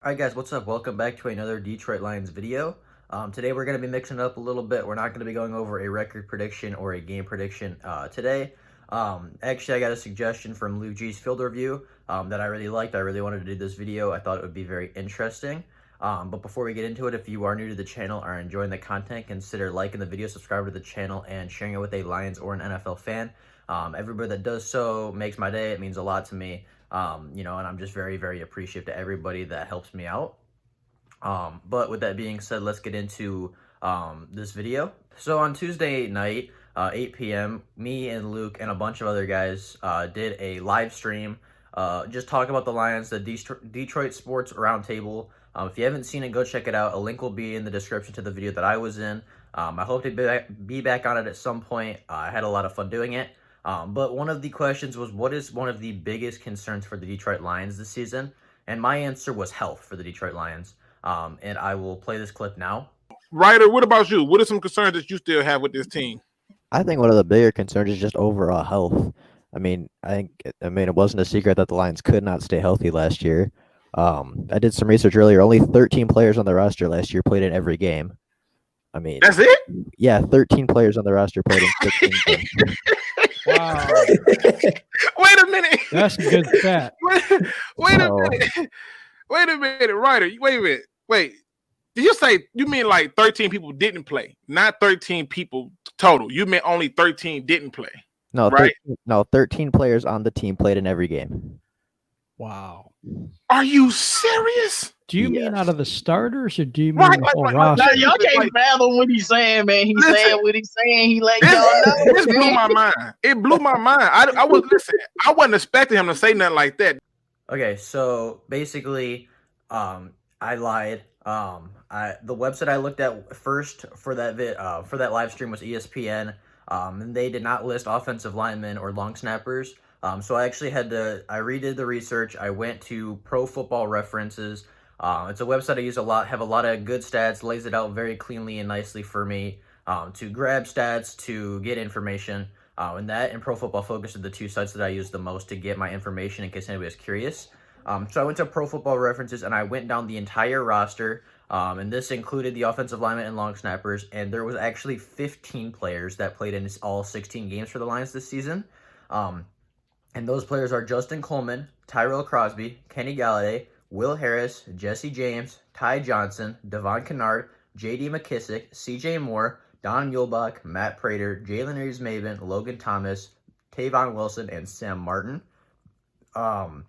Alright guys, what's up? Welcome back to another Detroit Lions video. Today we're going to be mixing it up a little bit. We're not going to be going over a record prediction or a game prediction today. Actually, I got a suggestion from Luke G's field review that I really liked. I really wanted to do this video. I thought it would be very interesting. But before we get into it, if you are new to the channel or are enjoying the content, consider liking the video, subscribe to the channel, and sharing it with a Lions or an NFL fan. Everybody that does so makes my day. It means a lot to me. And I'm just very, very appreciative to everybody that helps me out. But with that being said, let's get into this video. So on Tuesday night, 8 p.m., me and Luke and a bunch of other guys did a live stream, just talk about the Lions, the Detroit Sports Roundtable. If you haven't seen it, go check it out. A link will be in the description to the video that I was in. I hope to be back on it at some point. I had a lot of fun doing it. But one of the questions was, what is one of the biggest concerns for the Detroit Lions this season? And my answer was health for the Detroit Lions. And I will play this clip now. Ryder, what about you? What are some concerns that you still have with this team? I think one of the bigger concerns is just overall health. I mean, it wasn't a secret that the Lions could not stay healthy last year. I did some research earlier. Only 13 players on the roster last year played in every game. I mean, that's it? Yeah, 13 players on the roster played in 16 games. Wow. Wait a minute. That's a good stat. Wait a minute. Wait a minute, Ryder. Wait a minute. Wait. Did you say you mean like 13 people didn't play? Not 13 people total. You meant only 13 didn't play. No, right? 13 players on the team played in every game. Wow. Are you serious? Do you mean out of the starters, or do you mean the whole roster? Now, y'all can't fathom what he's saying, man. He's saying what he's saying. He let y'all know. This blew my mind. It blew my mind. I wasn't expecting him to say nothing like that. Okay, so basically, I lied. The website I looked at first for that live stream was ESPN. And they did not list offensive linemen or long snappers. So I actually I redid the research. I went to Pro Football References. It's a website I use a lot, have a lot of good stats, lays it out very cleanly and nicely for me to grab stats, to get information. And that and Pro Football Focus are the two sites that I use the most to get my information in case anybody's curious. So I went to Pro Football References and I went down the entire roster. And this included the offensive linemen and long snappers. And there was actually 15 players that played in all 16 games for the Lions this season. And those players are Justin Coleman, Tyrell Crosby, Kenny Golladay, Will Harris, Jesse James, Ty Johnson, Devon Kennard, J.D. McKissick, C.J. Moore, Don Muhlbach, Matt Prater, Jalen Reeves-Maybin, Logan Thomas, Tavon Wilson, and Sam Martin. So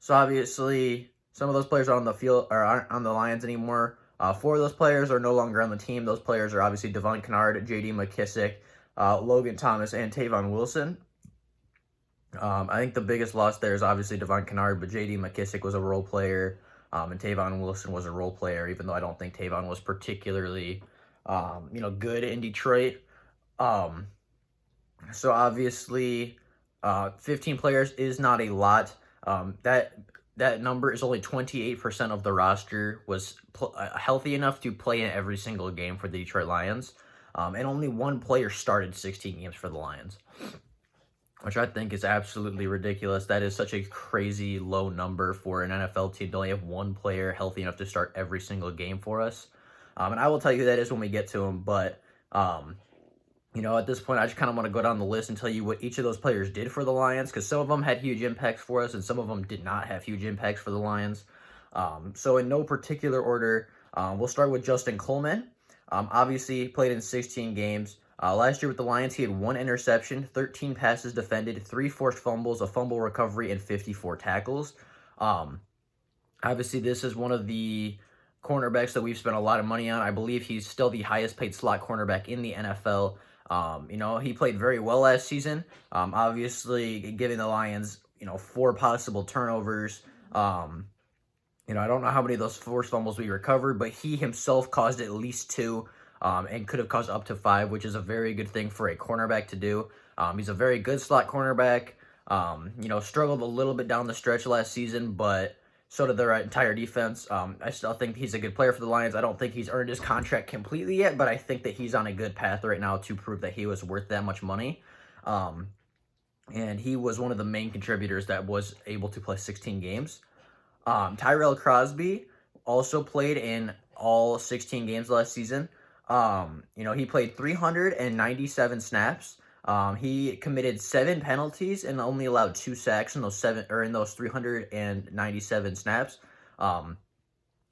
obviously, some of those players are on the field or aren't on the Lions anymore. 4 of those players are no longer on the team. Those players are obviously Devon Kennard, J.D. McKissick, Logan Thomas, and Tavon Wilson. I think the biggest loss there is obviously Devon Kennard, but J.D. McKissick was a role player, and Tavon Wilson was a role player, even though I don't think Tavon was particularly, good in Detroit. So obviously, 15 players is not a lot. That number is only 28% of the roster was healthy enough to play in every single game for the Detroit Lions, and only one player started 16 games for the Lions, which I think is absolutely ridiculous. That is such a crazy low number for an NFL team to only have one player healthy enough to start every single game for us. And I will tell you who that is when we get to him, but, at this point, I just kind of want to go down the list and tell you what each of those players did for the Lions, because some of them had huge impacts for us, and some of them did not have huge impacts for the Lions. So in no particular order, we'll start with Justin Coleman. Obviously, played in 16 games. Last year with the Lions, he had 1 interception, 13 passes defended, 3 forced fumbles, a fumble recovery, and 54 tackles. Obviously, this is one of the cornerbacks that we've spent a lot of money on. I believe he's still the highest paid slot cornerback in the NFL. He played very well last season. Obviously, giving the Lions, 4 possible turnovers. I don't know how many of those forced fumbles we recovered, but he himself caused at least 2. And could have caused up to 5, which is a very good thing for a cornerback to do. He's a very good slot cornerback. Struggled a little bit down the stretch last season, but so did their entire defense. I still think he's a good player for the Lions. I don't think he's earned his contract completely yet, but I think that he's on a good path right now to prove that he was worth that much money. And he was one of the main contributors that was able to play 16 games. Tyrell Crosby also played in all 16 games last season. He played 397 snaps. He committed 7 penalties and only allowed 2 sacks in those 397 snaps.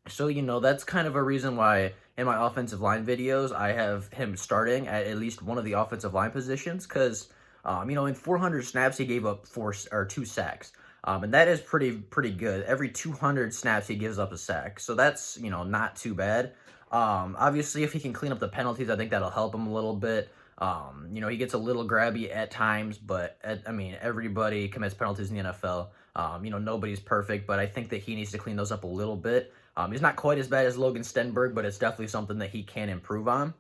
So that's kind of a reason why in my offensive line videos I have him starting at least one of the offensive line positions because in 400 snaps he gave up 2 sacks. And that is pretty good. Every 200 snaps he gives up a sack. So that's, not too bad. Obviously, if he can clean up the penalties, I think that'll help him a little bit. He gets a little grabby at times, but everybody commits penalties in the NFL. Nobody's perfect, but I think that he needs to clean those up a little bit. He's not quite as bad as Logan Stenberg, but it's definitely something that he can improve on.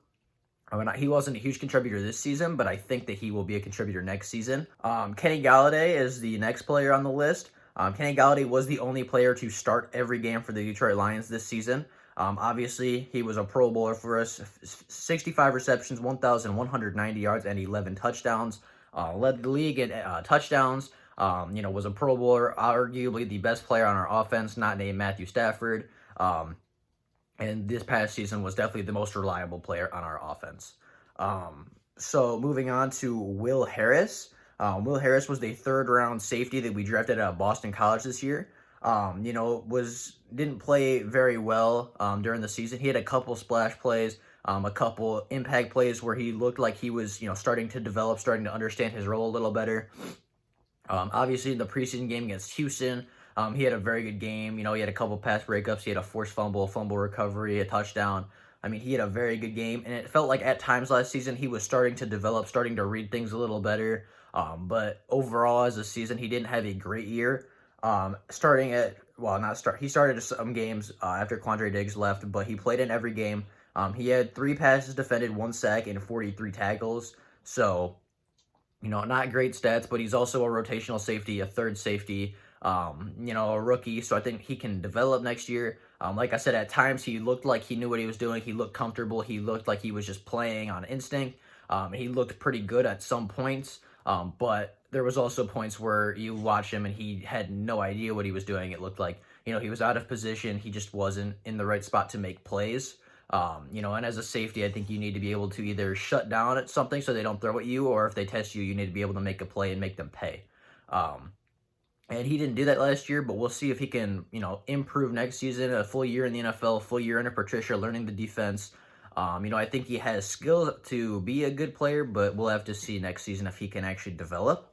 He wasn't a huge contributor this season, but I think that he will be a contributor next season. Kenny Golladay is the next player on the list. Kenny Golladay was the only player to start every game for the Detroit Lions this season. Obviously, he was a Pro Bowler for us. 65 receptions, 1,190 yards, and 11 touchdowns. Led the league in touchdowns. Was a Pro Bowler, arguably the best player on our offense, not named Matthew Stafford. And this past season was definitely the most reliable player on our offense. So moving on to Will Harris. Will Harris was the 3rd-round safety that we drafted out of Boston College this year. Didn't play very well during the season. He had a couple splash plays, a couple impact plays where he looked like he was, starting to develop, starting to understand his role a little better. Obviously, in the preseason game against Houston, he had a very good game. He had a couple pass breakups. He had a forced fumble recovery, a touchdown. He had a very good game, and it felt like at times last season he was starting to develop, starting to read things a little better. But overall, as a season, he didn't have a great year. He started some games after Quandre Diggs left, but he played in every game. He had 3 passes defended, 1 sack, and 43 tackles. So, not great stats, but he's also a rotational safety, a 3rd safety, a rookie. So I think he can develop next year. Like I said, at times he looked like he knew what he was doing. He looked comfortable. He looked like he was just playing on instinct. He looked pretty good at some points. But there was also points where you watch him and he had no idea what he was doing. It looked like, he was out of position. He just wasn't in the right spot to make plays. And as a safety, I think you need to be able to either shut down at something so they don't throw at you, or if they test you, you need to be able to make a play and make them pay. And he didn't do that last year, but we'll see if he can, improve next season. A full year in the NFL, a full year under Patricia, learning the defense. I think he has skills to be a good player, but we'll have to see next season if he can actually develop.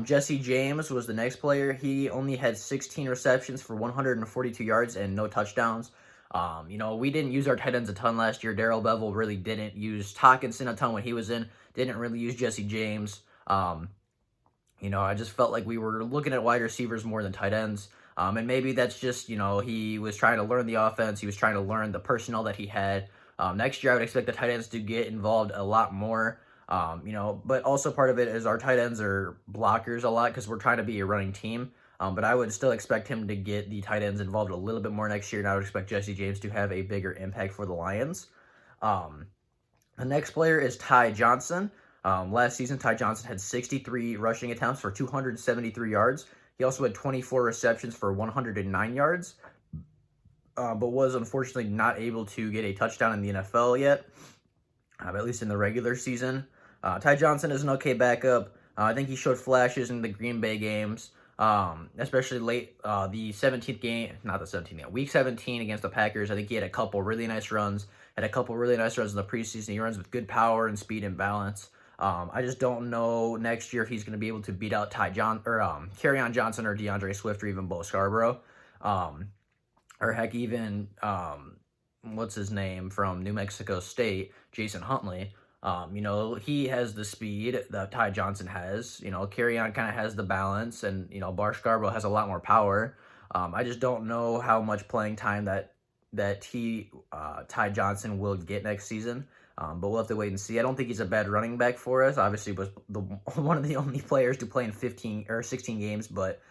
Jesse James was the next player. He only had 16 receptions for 142 yards and no touchdowns. We didn't use our tight ends a ton last year. Darrell Bevel really didn't use Hockenson a ton when he was in. Didn't really use Jesse James. I just felt like we were looking at wide receivers more than tight ends. And maybe that's just, he was trying to learn the offense. He was trying to learn the personnel that he had. Next year, I would expect the tight ends to get involved a lot more. But also part of it is our tight ends are blockers a lot because we're trying to be a running team. But I would still expect him to get the tight ends involved a little bit more next year, and I would expect Jesse James to have a bigger impact for the Lions. The next player is Ty Johnson. Last season, Ty Johnson had 63 rushing attempts for 273 yards. He also had 24 receptions for 109 yards, but was unfortunately not able to get a touchdown in the NFL yet, at least in the regular season. Ty Johnson is an okay backup. I think he showed flashes in the Green Bay games, especially late week 17 against the Packers. I think he had a couple really nice runs, in the preseason. He runs with good power and speed and balance. I just don't know next year if he's going to be able to beat out Kerryon Johnson or DeAndre Swift or even Bo Scarborough. Or heck, even, what's his name from New Mexico State, Jason Huntley. He has the speed that Ty Johnson has. Kerryon kind of has the balance, and, Bar Scarborough has a lot more power. I just don't know how much playing time that Ty Johnson will get next season. But we'll have to wait and see. I don't think he's a bad running back for us. Obviously, was one of the only players to play in 15 or 16 games, but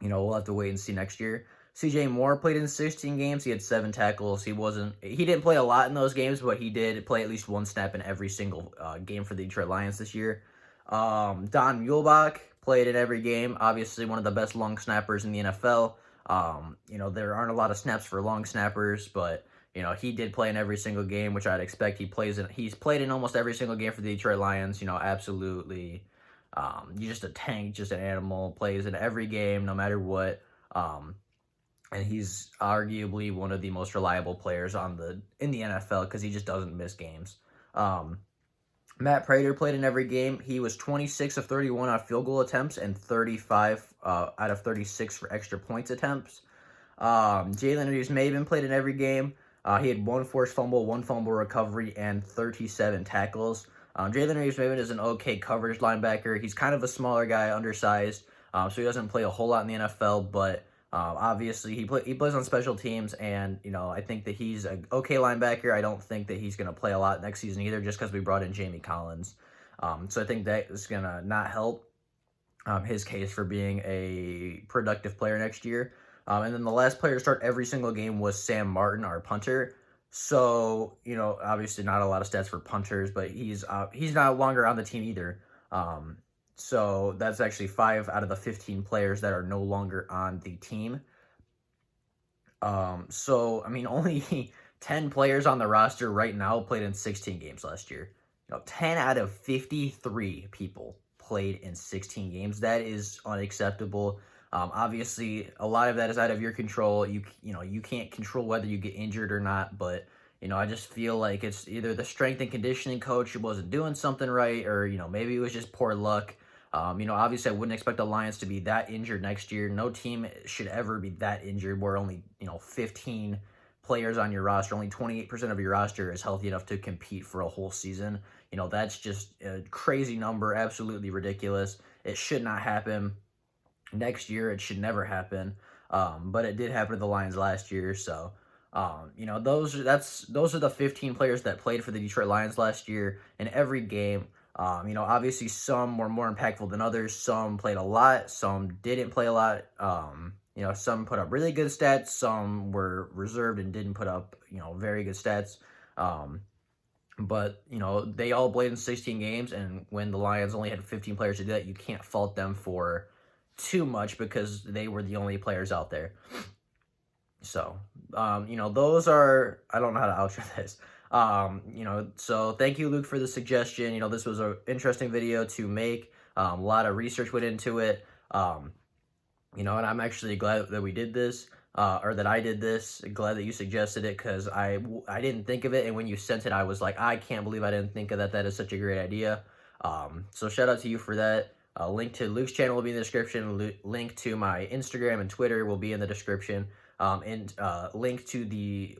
we'll have to wait and see next year. CJ Moore played in 16 games. He had 7 tackles. He didn't play a lot in those games, but he did play at least 1 snap in every single game for the Detroit Lions this year. Don Muhlbach, played in every game. Obviously, one of the best long snappers in the NFL. There aren't a lot of snaps for long snappers, but he did play in every single game, which I'd expect. He's played in almost every single game for the Detroit Lions. Absolutely. You're just a tank, just an animal. Plays in every game, no matter what. And he's arguably one of the most reliable players in the NFL because he just doesn't miss games. Matt Prater played in every game. He was 26 of 31 on field goal attempts and 35 out of 36 for extra points attempts. Jalen Reeves-Maybin played in every game. He had 1 forced fumble, 1 fumble recovery, and 37 tackles. Jalen Reeves-Maybin is an okay coverage linebacker. He's kind of a smaller guy, undersized, so he doesn't play a whole lot in the NFL, but obviously he plays on special teams, and I think that he's an okay linebacker. I don't think that he's going to play a lot next season either, just because we brought in Jamie Collins. So I think that is going to not help his case for being a productive player next year. And then the last player to start every single game was Sam Martin, our punter. So, obviously not a lot of stats for punters, but he's not longer on the team either. So that's actually 5 out of the 15 players that are no longer on the team. Only 10 players on the roster right now played in 16 games last year. 10 out of 53 people played in 16 games. That is unacceptable. Obviously, a lot of that is out of your control. You can't control whether you get injured or not, but I just feel like it's either the strength and conditioning coach wasn't doing something right, or maybe it was just poor luck. Obviously, I wouldn't expect the Lions to be that injured next year. No team should ever be that injured where only 15 players on your roster, only 28% of your roster is healthy enough to compete for a whole season. That's just a crazy number, absolutely ridiculous. It should not happen. Next year, it should never happen, but it did happen to the Lions last year. So, those are the 15 players that played for the Detroit Lions last year in every game. Obviously some were more impactful than others. Some played a lot, some didn't play a lot. Some put up really good stats. Some were reserved and didn't put up very good stats. But they all played in 16 games, and when the Lions only had 15 players to do that, you can't fault them for too much because they were the only players out there. So, those are, I don't know how to outro this. So thank you, Luke, for the suggestion. This was an interesting video to make. A lot of research went into it. And I'm actually glad that we did this, or that I did this. Glad that you suggested it, because I didn't think of it, and when you sent it, I was like, I can't believe I didn't think of that. That is such a great idea. So shout out to you for that. Link to Luke's channel will be in the description. Link to my Instagram and Twitter will be in the description. And link to the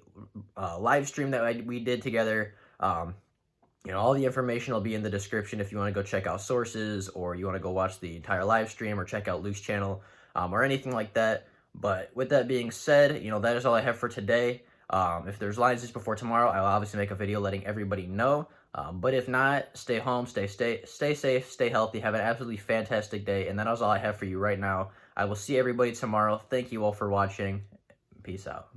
live stream that we did together. All the information will be in the description if you want to go check out sources, or you want to go watch the entire live stream, or check out Luke's channel, or anything like that. But with that being said, that is all I have for today. If there's Lions just before tomorrow, I'll obviously make a video letting everybody know. But if not, stay home, stay safe, stay healthy, have an absolutely fantastic day. And that is all I have for you right now. I will see everybody tomorrow. Thank you all for watching. Peace out.